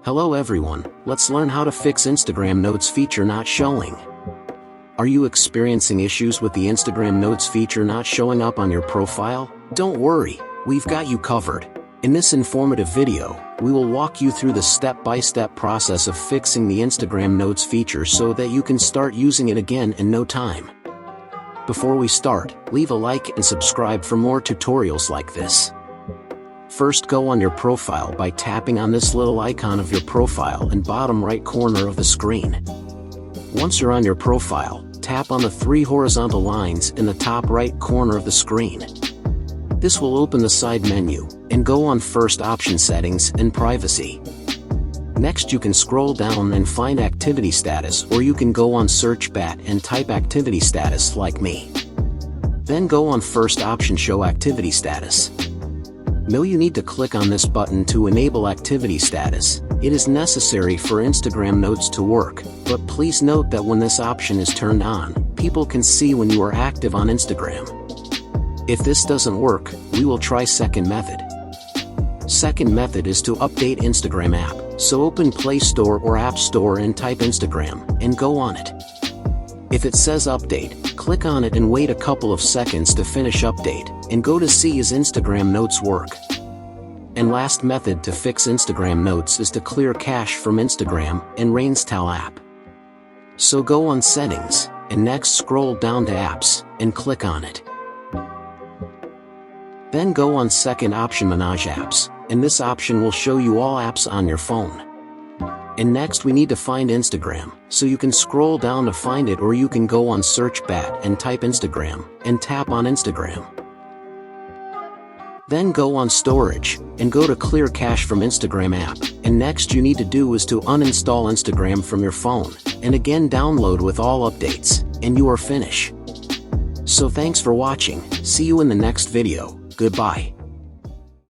Hello everyone, let's learn how to fix Instagram Notes feature not showing. Are you experiencing issues with the Instagram Notes feature not showing up on your profile? Don't worry, we've got you covered. In this informative video, we will walk you through the step-by-step process of fixing the Instagram Notes feature so that you can start using it again in no time. Before we start, leave a like and subscribe for more tutorials like this. First, go on your profile by tapping on this little icon of your profile in bottom right corner of the screen. Once you're on your profile, tap on the three horizontal lines in the top right corner of the screen. This will open the side menu, and go on First Option Settings and Privacy. Next you can scroll down and find Activity Status, or you can go on Search Bat and type Activity Status like me. Then go on First Option Show Activity Status. Now you need to click on this button to enable activity status. It is necessary for Instagram Notes to work, but please note that when this option is turned on, people can see when you are active on Instagram. If this doesn't work, we will try second method. Second method is to update Instagram app, so open Play Store or App Store and type Instagram, and go on it. If it says update, click on it and wait a couple of seconds to finish update, and go to see is Instagram Notes work. And last method to fix Instagram Notes is to clear cache from Instagram and Rainstal app. So go on Settings, and next scroll down to Apps, and click on it. Then go on second option Manage Apps, and this option will show you all apps on your phone. And next we need to find Instagram, so you can scroll down to find it, or you can go on Search Bat and type Instagram, and tap on Instagram. Then go on Storage, and go to Clear Cache from Instagram app, and next you need to do is to uninstall Instagram from your phone, and again download with all updates, and you are finished. So thanks for watching, see you in the next video, goodbye.